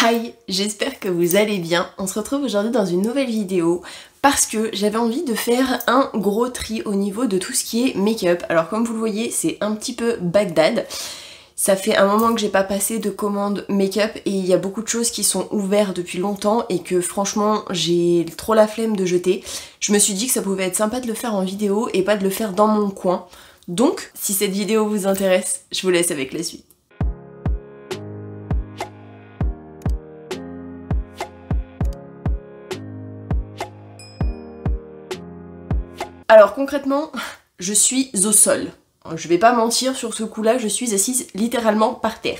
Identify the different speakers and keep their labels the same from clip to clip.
Speaker 1: Hi, j'espère que vous allez bien. On se retrouve aujourd'hui dans une nouvelle vidéo parce que j'avais envie de faire un gros tri au niveau de tout ce qui est make-up. Alors comme vous le voyez, c'est un petit peu Bagdad. Ça fait un moment que j'ai pas passé de commande make-up et il y a beaucoup de choses qui sont ouvertes depuis longtemps et que franchement j'ai trop la flemme de jeter. Je me suis dit que ça pouvait être sympa de le faire en vidéo et pas de le faire dans mon coin. Donc si cette vidéo vous intéresse, je vous laisse avec la suite. Alors concrètement, je suis au sol. Je vais pas mentir, sur ce coup-là, je suis assise littéralement par terre.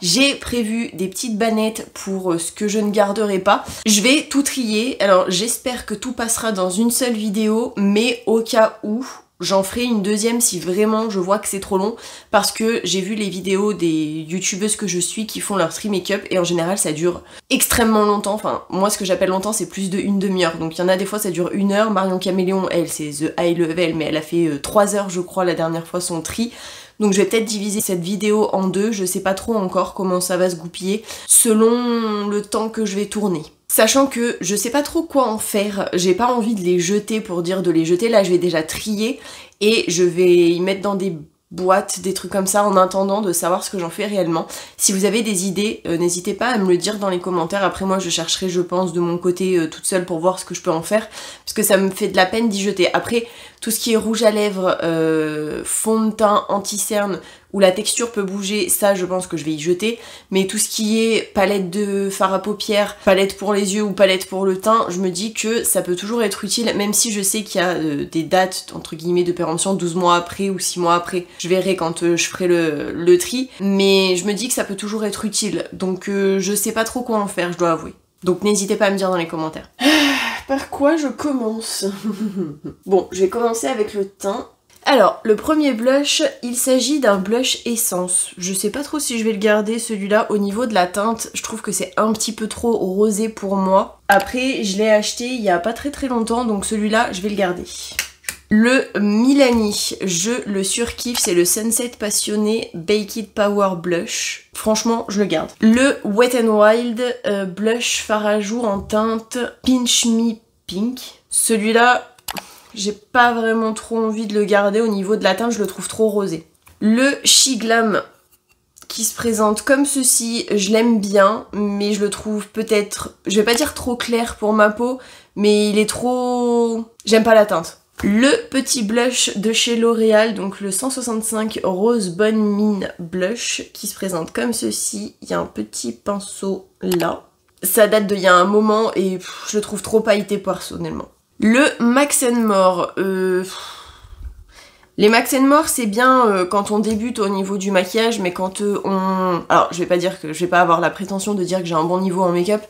Speaker 1: J'ai prévu des petites bannettes pour ce que je ne garderai pas. Je vais tout trier, alors j'espère que tout passera dans une seule vidéo, mais au cas où, j'en ferai une deuxième si vraiment je vois que c'est trop long, parce que j'ai vu les vidéos des youtubeuses que je suis qui font leur stream make-up et en général ça dure extrêmement longtemps. Enfin, moi ce que j'appelle longtemps c'est plus de une demi-heure, donc il y en a des fois ça dure 1 heure. Marion Caméléon, elle c'est The High Level, mais elle a fait 3 heures je crois la dernière fois son tri. Donc je vais peut-être diviser cette vidéo en deux, je sais pas trop encore comment ça va se goupiller, selon le temps que je vais tourner. Sachant que je sais pas trop quoi en faire, j'ai pas envie de les jeter pour dire de les jeter, là je vais déjà trier et je vais y mettre dans des boîtes, des trucs comme ça en attendant de savoir ce que j'en fais réellement. Si vous avez des idées, n'hésitez pas à me le dire dans les commentaires, après moi je chercherai je pense de mon côté toute seule pour voir ce que je peux en faire, parce que ça me fait de la peine d'y jeter. Après tout ce qui est rouge à lèvres, fond de teint, anti-cerne, où la texture peut bouger, ça je pense que je vais y jeter, mais tout ce qui est palette de fard à paupières, palette pour les yeux ou palette pour le teint, je me dis que ça peut toujours être utile, même si je sais qu'il y a des dates entre guillemets de péremption 12 mois après ou 6 mois après, je verrai quand je ferai le tri, mais je me dis que ça peut toujours être utile, donc je sais pas trop quoi en faire, je dois avouer. Donc n'hésitez pas à me dire dans les commentaires. Par quoi je commence? Bon, je vais commencer avec le teint. Alors, le premier blush, il s'agit d'un blush essence. Je sais pas trop si je vais le garder celui-là. Au niveau de la teinte, je trouve que c'est un petit peu trop rosé pour moi. Après, je l'ai acheté il y a pas très longtemps, donc celui-là, je vais le garder. Le Milani, je le surkiffe, c'est le Sunset Passionné Baked Power Blush. Franchement, je le garde. Le Wet n Wild blush fard à jour en teinte Pinch Me Pink. Celui-là, j'ai pas vraiment trop envie de le garder au niveau de la teinte, je le trouve trop rosé. Le Shiglam qui se présente comme ceci, je l'aime bien, mais je le trouve peut-être, je vais pas dire trop clair pour ma peau, mais il est trop... j'aime pas la teinte. Le petit blush de chez L'Oréal, donc le 165 Rose Bonne Mine Blush, qui se présente comme ceci. Il y a un petit pinceau là. Ça date d'il y a un moment et je le trouve trop pailleté personnellement. Le Max More. Les Max More c'est bien quand on débute au niveau du maquillage, mais quand on... Alors je vais pas dire que je vais pas avoir la prétention de dire que j'ai un bon niveau en make-up,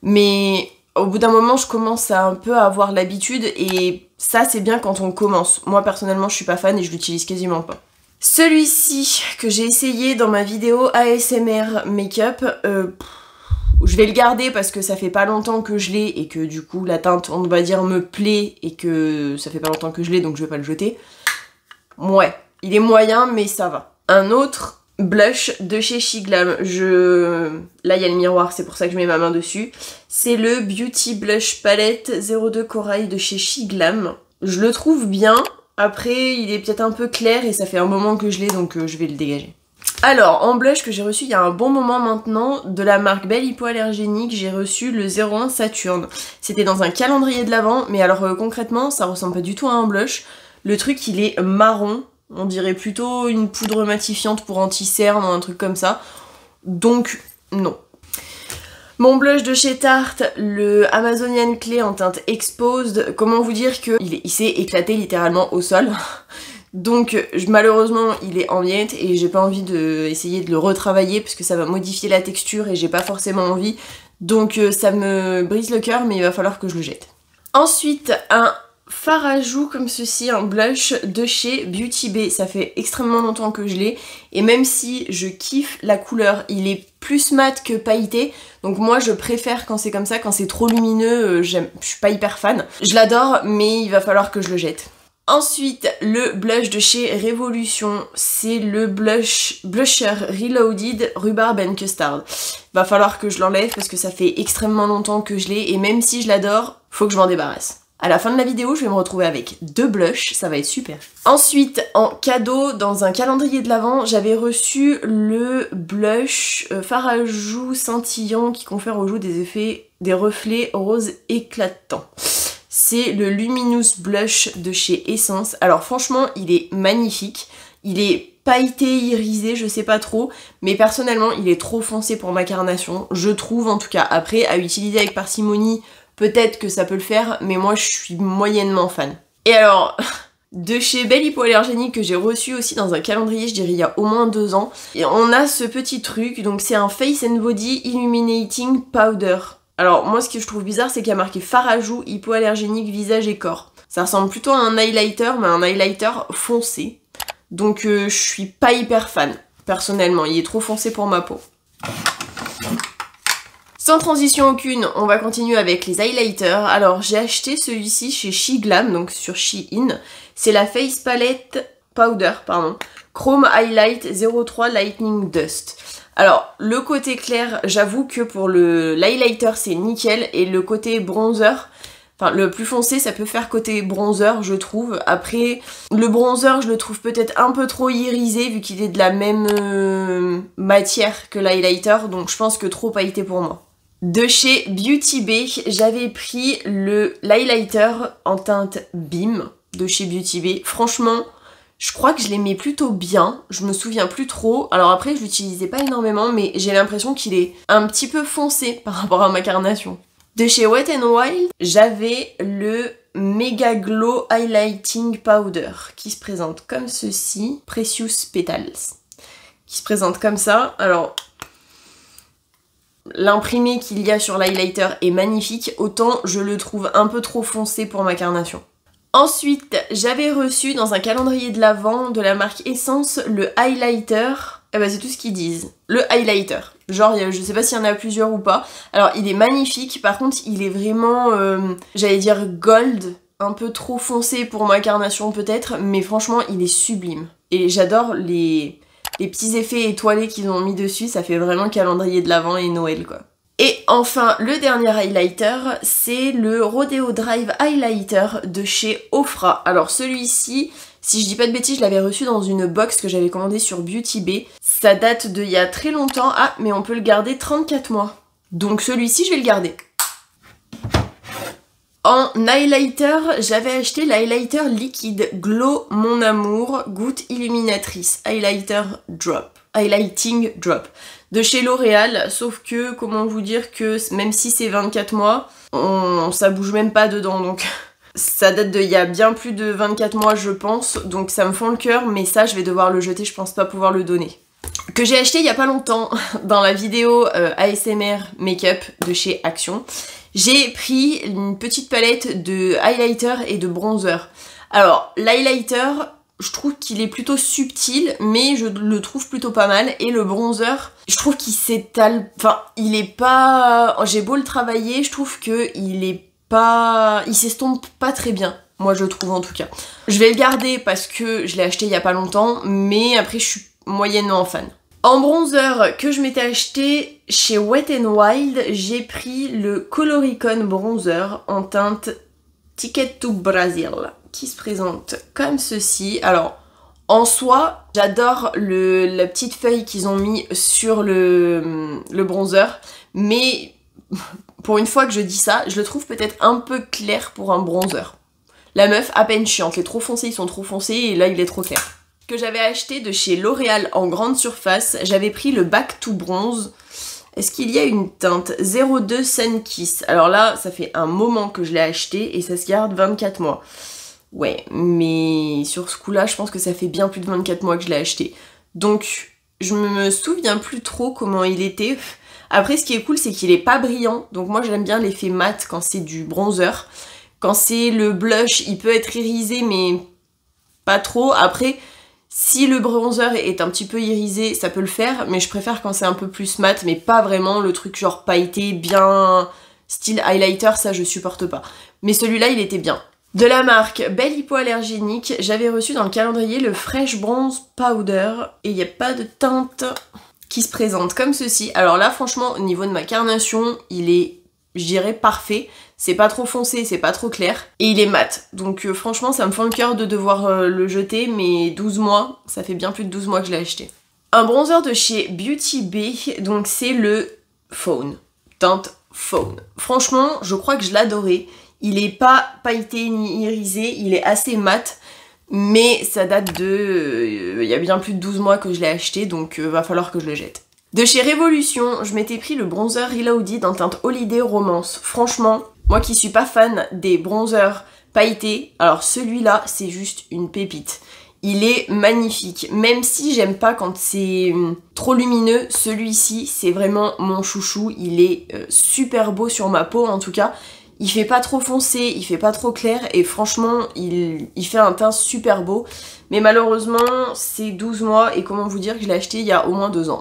Speaker 1: mais... Au bout d'un moment, je commence à un peu avoir l'habitude et ça, c'est bien quand on commence. Moi, personnellement, je suis pas fan et je l'utilise quasiment pas. Celui-ci, que j'ai essayé dans ma vidéo ASMR Make-up, je vais le garder parce que ça fait pas longtemps que je l'ai et que du coup, la teinte, on va dire, me plaît et que ça fait pas longtemps que je l'ai, donc je vais pas le jeter. Ouais, il est moyen, mais ça va. Un autre... blush de chez Shiglam, là il y a le miroir, c'est pour ça que je mets ma main dessus. C'est le Beauty Blush Palette 02 Corail de chez Shiglam. Je le trouve bien, après il est peut-être un peu clair et ça fait un moment que je l'ai donc je vais le dégager. Alors, en blush que j'ai reçu il y a un bon moment maintenant, de la marque Belle Hypoallergénique, j'ai reçu le 01 Saturne. C'était dans un calendrier de l'Avent, mais alors concrètement ça ressemble pas du tout à un blush. Le truc il est marron. On dirait plutôt une poudre matifiante pour anti-cerne ou un truc comme ça. Donc, non. Mon blush de chez Tarte, le Amazonian Clay en teinte Exposed. Comment vous dire qu'il s'est éclaté littéralement au sol. Donc, malheureusement, il est en miettes et j'ai pas envie d'essayer de le retravailler parce que ça va modifier la texture et j'ai pas forcément envie. Donc, ça me brise le cœur, mais il va falloir que je le jette. Ensuite, un fard à joues comme ceci, un blush de chez Beauty Bay. Ça fait extrêmement longtemps que je l'ai et même si je kiffe la couleur, il est plus mat que pailleté, donc moi je préfère quand c'est comme ça, quand c'est trop lumineux, je suis pas hyper fan. Je l'adore mais il va falloir que je le jette. Ensuite, le blush de chez Révolution, c'est le Blusher Reloaded Rhubarb and Custard. Va falloir que je l'enlève parce que ça fait extrêmement longtemps que je l'ai et même si je l'adore, faut que je m'en débarrasse. À la fin de la vidéo, je vais me retrouver avec 2 blushs, ça va être super. Ensuite, en cadeau, dans un calendrier de l'Avent, j'avais reçu le blush fard à joues scintillant qui confère aux joues des reflets roses éclatants. C'est le Luminous Blush de chez Essence. Alors franchement, il est magnifique. Il est pailleté, irisé, je sais pas trop. Mais personnellement, il est trop foncé pour ma carnation. Je trouve en tout cas. Après, à utiliser avec parcimonie, peut-être que ça peut le faire. Mais moi, je suis moyennement fan. Et alors... de chez Belle Hypoallergénique que j'ai reçu aussi dans un calendrier, je dirais il y a au moins 2 ans. Et on a ce petit truc, donc c'est un Face and Body Illuminating Powder. Alors moi ce que je trouve bizarre c'est qu'il y a marqué fard à joues, hypoallergénique, visage et corps. Ça ressemble plutôt à un highlighter mais un highlighter foncé. Donc je suis pas hyper fan personnellement, il est trop foncé pour ma peau. Sans transition aucune, on va continuer avec les highlighters. Alors j'ai acheté celui-ci chez SheGlam, donc sur Shein. C'est la Face Palette Powder, Chrome Highlight 03 Lightning Dust. Alors, le côté clair, j'avoue que pour l'highlighter, c'est nickel. Et le côté bronzer, enfin, le plus foncé, ça peut faire côté bronzer, je trouve. Après, le bronzer, je le trouve peut-être un peu trop irisé, vu qu'il est de la même matière que l'highlighter. Donc, je pense que trop pailleté pour moi. De chez Beauty Bay, j'avais pris l'highlighter en teinte Beam de chez Beauty Bay. Franchement... je crois que je l'aimais plutôt bien, je me souviens plus trop. Alors après, je l'utilisais pas énormément, mais j'ai l'impression qu'il est un petit peu foncé par rapport à ma carnation. De chez Wet n Wild, j'avais le Mega Glow Highlighting Powder, qui se présente comme ceci, Precious Petals. Qui se présente comme ça. Alors, l'imprimé qu'il y a sur l'highlighter est magnifique, autant je le trouve un peu trop foncé pour ma carnation. Ensuite, j'avais reçu dans un calendrier de l'Avent de la marque Essence le highlighter. Eh ben c'est tout ce qu'ils disent. Le highlighter. Genre, je sais pas s'il y en a plusieurs ou pas. Alors, il est magnifique. Par contre, il est vraiment, j'allais dire gold. Un peu trop foncé pour ma carnation peut-être. Mais franchement, il est sublime. Et j'adore les petits effets étoilés qu'ils ont mis dessus. Ça fait vraiment calendrier de l'Avent et Noël, quoi. Et enfin, le dernier highlighter, c'est le Rodeo Drive Highlighter de chez Ofra. Alors celui-ci, si je dis pas de bêtises, je l'avais reçu dans une box que j'avais commandée sur Beauty Bay. Ça date d'il y a très longtemps. Ah, mais on peut le garder 34 mois. Donc celui-ci, je vais le garder. En highlighter, j'avais acheté l'highlighter liquide Glow Mon Amour Goutte Illuminatrice Highlighting Drop de chez L'Oréal, sauf que, comment vous dire que même si c'est 24 mois, ça bouge même pas dedans, donc ça date d'il y a bien plus de 24 mois je pense, donc ça me fend le cœur, mais ça je vais devoir le jeter, je pense pas pouvoir le donner. Que j'ai acheté il y a pas longtemps dans la vidéo ASMR Make-up de chez Action. J'ai pris une petite palette de highlighter et de bronzer. Alors, l'highlighter, je trouve qu'il est plutôt subtil, mais je le trouve plutôt pas mal. Et le bronzer, je trouve qu'il s'étale... Enfin, il est pas... J'ai beau le travailler, je trouve qu'il est pas... Il s'estompe pas très bien. Moi, je trouve en tout cas. Je vais le garder parce que je l'ai acheté il y a pas longtemps, mais après, je suis moyennement fan. En bronzer que je m'étais acheté chez Wet n Wild, j'ai pris le Coloricon Bronzer en teinte Ticket to Brazil, qui se présente comme ceci. Alors, en soi, j'adore la petite feuille qu'ils ont mis sur le bronzer, mais pour une fois que je dis ça, je le trouve peut-être un peu clair pour un bronzer. La meuf, à peine chiante, les trop foncés, ils sont trop foncés, et là, il est trop clair. Que j'avais acheté de chez L'Oréal en grande surface, j'avais pris le Back to Bronze. Est-ce qu'il y a une teinte 02 Sun Kiss? Alors là, ça fait un moment que je l'ai acheté et ça se garde 24 mois. Ouais, mais sur ce coup-là, je pense que ça fait bien plus de 24 mois que je l'ai acheté. Donc, je me souviens plus trop comment il était. Après, ce qui est cool, c'est qu'il est pas brillant. Donc moi, j'aime bien l'effet mat quand c'est du bronzer. Quand c'est le blush, il peut être irisé, mais pas trop. Après... si le bronzer est un petit peu irisé, ça peut le faire, mais je préfère quand c'est un peu plus mat, mais pas vraiment le truc genre pailleté, bien style highlighter, ça je supporte pas. Mais celui-là, il était bien. De la marque Belle Hypoallergénique, j'avais reçu dans le calendrier le Fresh Bronze Powder et il n'y a pas de teinte qui se présente comme ceci. Alors là franchement au niveau de ma carnation, il est, je dirais, parfait. C'est pas trop foncé, c'est pas trop clair. Et il est mat. Donc franchement ça me fend le cœur de devoir le jeter, mais 12 mois, ça fait bien plus de 12 mois que je l'ai acheté. Un bronzer de chez Beauty Bay, donc c'est le Fawn, teinte Fawn. Franchement je crois que je l'adorais. Il est pas pailleté ni irisé, il est assez mat, mais ça date de... il y a bien plus de 12 mois que je l'ai acheté, donc va falloir que je le jette. De chez Révolution, je m'étais pris le bronzer Reloaded en teinte Holiday Romance. Franchement, moi qui suis pas fan des bronzers pailletés, alors celui-là, c'est juste une pépite. Il est magnifique, même si j'aime pas quand c'est trop lumineux, celui-ci, c'est vraiment mon chouchou. Il est super beau sur ma peau en tout cas. Il fait pas trop foncé, il fait pas trop clair et franchement il fait un teint super beau. Mais malheureusement c'est 12 mois et comment vous dire que je l'ai acheté il y a au moins 2 ans.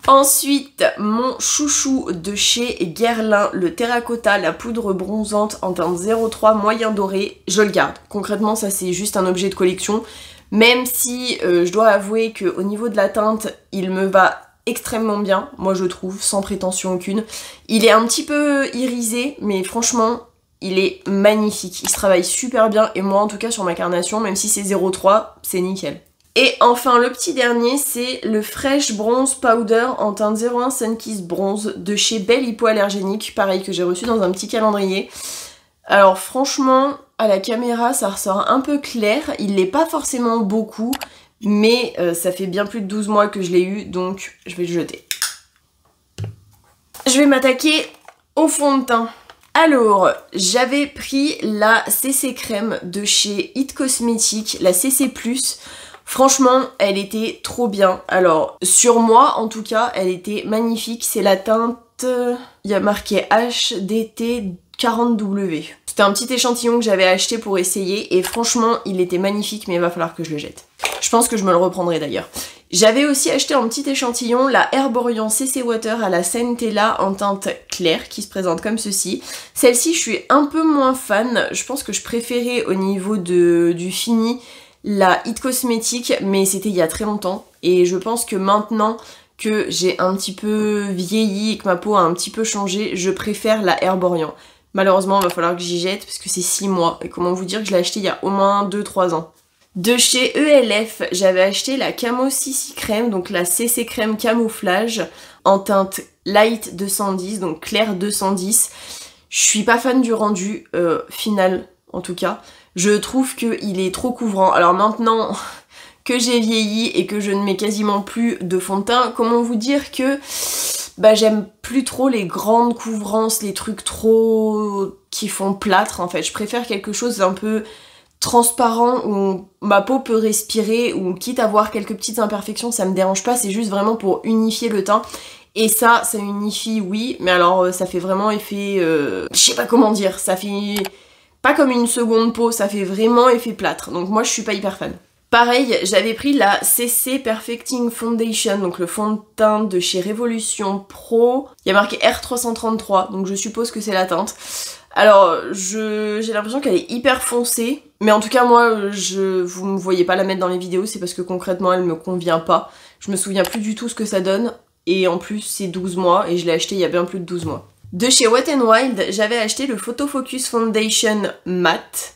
Speaker 1: Ensuite mon chouchou de chez Guerlain, le Terracotta, la poudre bronzante en teinte 03 moyen doré, je le garde. Concrètement ça c'est juste un objet de collection. Même si je dois avouer qu'au niveau de la teinte il me va extrêmement bien, moi je trouve, sans prétention aucune. Il est un petit peu irisé, mais franchement, il est magnifique. Il se travaille super bien, et moi en tout cas sur ma carnation, même si c'est 0,3, c'est nickel. Et enfin, le petit dernier, c'est le Fresh Bronze Powder en teinte 01 Sunkiss Bronze de chez Belle Hypoallergénique, pareil que j'ai reçu dans un petit calendrier. Alors franchement, à la caméra, ça ressort un peu clair, il l'est pas forcément beaucoup, mais ça fait bien plus de 12 mois que je l'ai eu, donc je vais le jeter. Je vais m'attaquer au fond de teint. Alors, j'avais pris la CC Crème de chez It Cosmetics, la CC+. Franchement, elle était trop bien. Alors, sur moi, en tout cas, elle était magnifique. C'est la teinte... il y a marqué HDT 40W. C'était un petit échantillon que j'avais acheté pour essayer et franchement il était magnifique, mais il va falloir que je le jette. Je pense que je me le reprendrai d'ailleurs. J'avais aussi acheté un petit échantillon la Herborian CC Water à la Centella en teinte claire qui se présente comme ceci. Celle-ci je suis un peu moins fan, je pense que je préférais au niveau du fini la It Cosmetics, mais c'était il y a très longtemps et je pense que maintenant que j'ai un petit peu vieilli et que ma peau a un petit peu changé, je préfère la Herborian. Malheureusement, il va falloir que j'y jette parce que c'est 6 mois. Et comment vous dire que je l'ai acheté il y a au moins 2-3 ans. De chez ELF, j'avais acheté la Camo CC Crème, donc la CC Crème Camouflage en teinte Light 210, donc clair 210. Je suis pas fan du rendu final, en tout cas. Je trouve qu'il est trop couvrant. Alors maintenant que j'ai vieilli et que je ne mets quasiment plus de fond de teint, comment vous dire que... bah j'aime plus trop les grandes couvrances, les trucs trop... qui font plâtre en fait. Je préfère quelque chose d'un peu transparent où ma peau peut respirer, ou quitte à avoir quelques petites imperfections, ça me dérange pas, c'est juste vraiment pour unifier le teint. Et ça unifie, oui, mais alors ça fait vraiment effet... je sais pas comment dire, ça fait... pas comme une seconde peau, ça fait vraiment effet plâtre. Donc moi je suis pas hyper fan. Pareil, j'avais pris la CC Perfecting Foundation, donc le fond de teint de chez Révolution Pro. Il y a marqué R333, donc je suppose que c'est la teinte. Alors, j'ai l'impression qu'elle est hyper foncée, mais en tout cas, moi, vous me voyez pas la mettre dans les vidéos, c'est parce que concrètement, elle me convient pas. Je me souviens plus du tout ce que ça donne, et en plus, c'est 12 mois, et je l'ai acheté il y a bien plus de 12 mois. De chez Wet n Wild, j'avais acheté le Photo Focus Foundation Matte,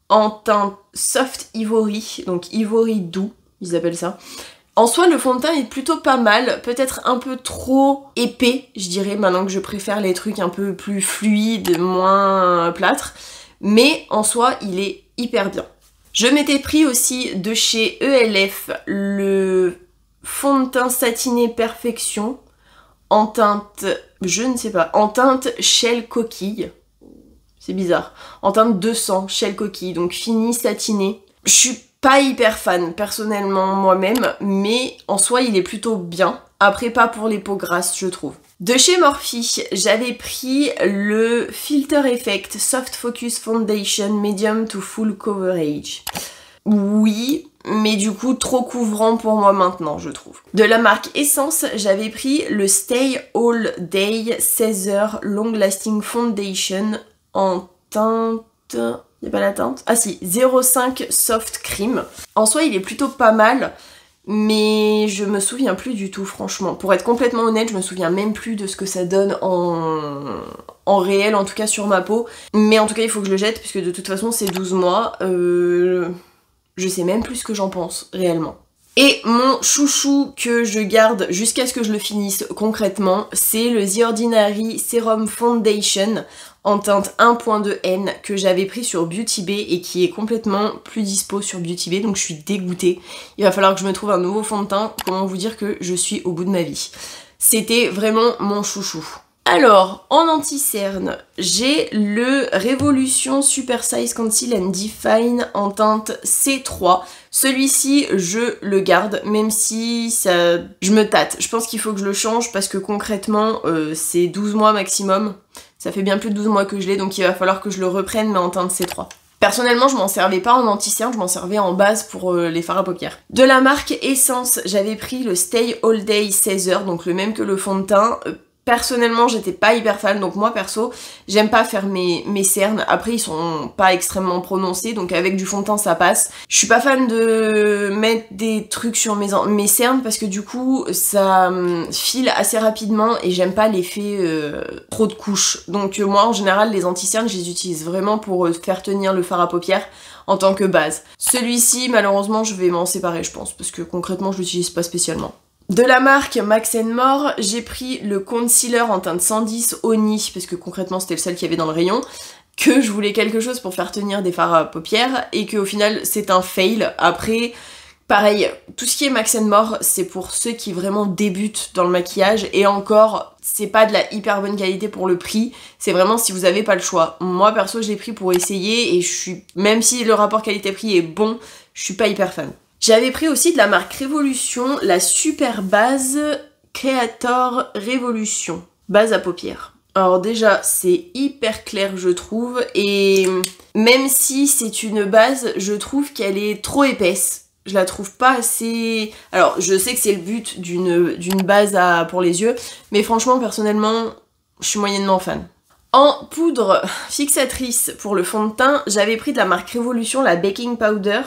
Speaker 1: en teinte Soft Ivory, donc ivory doux, ils appellent ça. En soi, le fond de teint est plutôt pas mal, peut-être un peu trop épais, je dirais, maintenant que je préfère les trucs un peu plus fluides, moins plâtres, mais en soi, il est hyper bien. Je m'étais pris aussi de chez ELF le fond de teint satiné Perfection, en teinte, je ne sais pas, en teinte Shell Coquille. C'est bizarre. En teinte 200, Shell Coquille, donc fini, satiné. Je suis pas hyper fan, personnellement, moi-même, mais en soi, il est plutôt bien. Après, pas pour les peaux grasses, je trouve. De chez Morphe, j'avais pris le Filter Effect Soft Focus Foundation Medium to Full Coverage. Oui, mais du coup, trop couvrant pour moi maintenant, je trouve. De la marque Essence, j'avais pris le Stay All Day 16h Long Lasting Foundation en teinte Il n'y a pas la teinte. Ah si, 05 Soft Cream. En soi, il est plutôt pas mal, mais je me souviens plus du tout, franchement. Pour être complètement honnête, je me souviens même plus de ce que ça donne en réel, en tout cas sur ma peau. Mais en tout cas, il faut que je le jette, puisque de toute façon, c'est 12 mois. Je sais même plus ce que j'en pense, réellement. Et mon chouchou que je garde jusqu'à ce que je le finisse concrètement, c'est le The Ordinary Serum Foundation en teinte 1.2N que j'avais pris sur Beauty Bay et qui est complètement plus dispo sur Beauty Bay, donc je suis dégoûtée. Il va falloir que je me trouve un nouveau fond de teint. Comment vous dire que je suis au bout de ma vie. C'était vraiment mon chouchou. Alors, en anti-cerne, j'ai le Révolution Super Size Conceal and Define en teinte C3. Celui-ci, je le garde, même si je me tâte. Je pense qu'il faut que je le change parce que concrètement, c'est 12 mois maximum. Ça fait bien plus de 12 mois que je l'ai, donc il va falloir que je le reprenne, mais en teinte C3. Personnellement, je m'en servais pas en anti-cerne, je m'en servais en base pour les fards à paupières. De la marque Essence, j'avais pris le Stay All Day 16 heures, donc le même que le fond de teint. Personnellement, j'étais pas hyper fan, donc moi perso, j'aime pas faire mes cernes. Après, ils sont pas extrêmement prononcés, donc avec du fond de teint ça passe. Je suis pas fan de mettre des trucs sur mes cernes parce que du coup, ça file assez rapidement et j'aime pas l'effet trop de couches. Donc moi, en général, les anti-cernes, je les utilise vraiment pour faire tenir le fard à paupières en tant que base. Celui-ci, malheureusement, je vais m'en séparer, je pense, parce que concrètement, je l'utilise pas spécialement. De la marque Max & More, j'ai pris le concealer en teinte 110 Oni, parce que concrètement c'était le seul qu'il y avait dans le rayon, que je voulais quelque chose pour faire tenir des fards à paupières, et qu'au final c'est un fail. Après, pareil, tout ce qui est Max & More, c'est pour ceux qui vraiment débutent dans le maquillage, et encore, c'est pas de la hyper bonne qualité pour le prix, c'est vraiment si vous avez pas le choix. Moi perso, je l'ai pris pour essayer, et même si le rapport qualité-prix est bon, je suis pas hyper fan. J'avais pris aussi de la marque Révolution, la Super Base Creator Révolution, base à paupières. Alors déjà, c'est hyper clair je trouve, et même si c'est une base, je trouve qu'elle est trop épaisse. Je la trouve pas assez... Alors, je sais que c'est le but d'une base pour les yeux, mais franchement, personnellement, je suis moyennement fan. En poudre fixatrice pour le fond de teint, j'avais pris de la marque Révolution, la Baking Powder,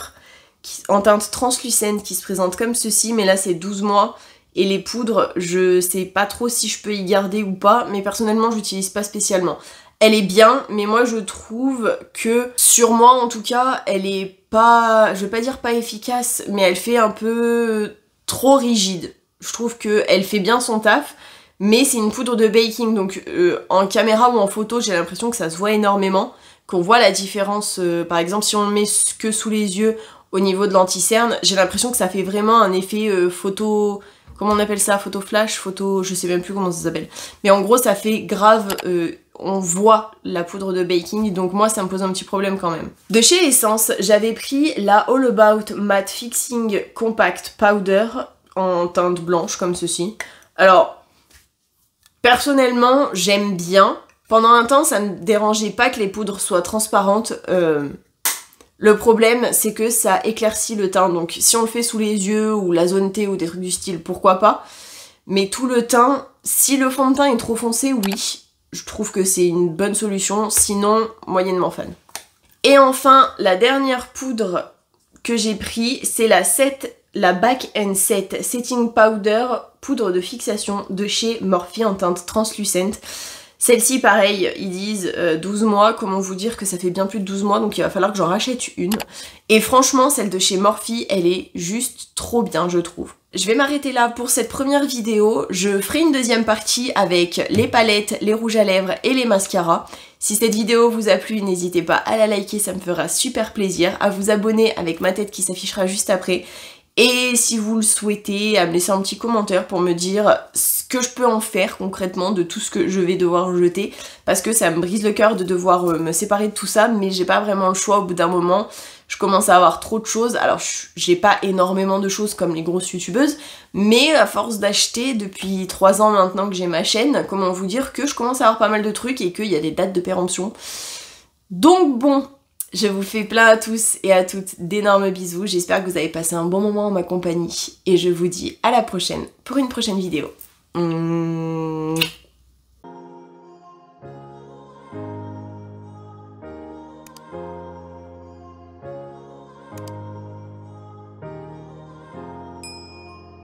Speaker 1: en teinte translucente qui se présente comme ceci, mais là c'est 12 mois et les poudres je sais pas trop si je peux y garder ou pas, mais personnellement je l'utilise pas spécialement. Elle est bien, mais moi je trouve que sur moi en tout cas elle est pas, je vais pas dire pas efficace, mais elle fait un peu trop rigide. Je trouve qu'elle fait bien son taf, mais c'est une poudre de baking, donc en caméra ou en photo j'ai l'impression que ça se voit énormément, qu'on voit la différence, par exemple si on le met que sous les yeux. Au niveau de l'anti-cerne, j'ai l'impression que ça fait vraiment un effet photo... Comment on appelle ça? Photo flash? Photo... je sais même plus comment ça s'appelle. Mais en gros, ça fait grave... on voit la poudre de baking, donc moi, ça me pose un petit problème quand même. De chez Essence, j'avais pris la All About Matte Fixing Compact Powder en teinte blanche, comme ceci. Alors, personnellement, j'aime bien. Pendant un temps, ça me dérangeait pas que les poudres soient transparentes. Le problème, c'est que ça éclaircit le teint, donc si on le fait sous les yeux ou la zone T ou des trucs du style, pourquoi pas. Mais tout le teint, si le fond de teint est trop foncé, oui, je trouve que c'est une bonne solution, sinon, moyennement fan. Et enfin, la dernière poudre que j'ai pris, c'est la Back & Set Setting Powder, poudre de fixation de chez Morphe en teinte translucente. Celle-ci, pareil, ils disent 12 mois, comment vous dire que ça fait bien plus de 12 mois, donc il va falloir que j'en rachète une. Et franchement, celle de chez Morphe, elle est juste trop bien, je trouve. Je vais m'arrêter là pour cette première vidéo. Je ferai une deuxième partie avec les palettes, les rouges à lèvres et les mascaras. Si cette vidéo vous a plu, n'hésitez pas à la liker, ça me fera super plaisir. À vous abonner avec ma tête qui s'affichera juste après. Et si vous le souhaitez, à me laisser un petit commentaire pour me dire ce que je peux en faire concrètement de tout ce que je vais devoir jeter, parce que ça me brise le cœur de devoir me séparer de tout ça, mais j'ai pas vraiment le choix au bout d'un moment. Je commence à avoir trop de choses, alors j'ai pas énormément de choses comme les grosses youtubeuses, mais à force d'acheter depuis 3 ans maintenant que j'ai ma chaîne, comment vous dire que je commence à avoir pas mal de trucs et qu'il y a des dates de péremption. Donc bon, je vous fais plein à tous et à toutes d'énormes bisous, j'espère que vous avez passé un bon moment en ma compagnie et je vous dis à la prochaine pour une prochaine vidéo.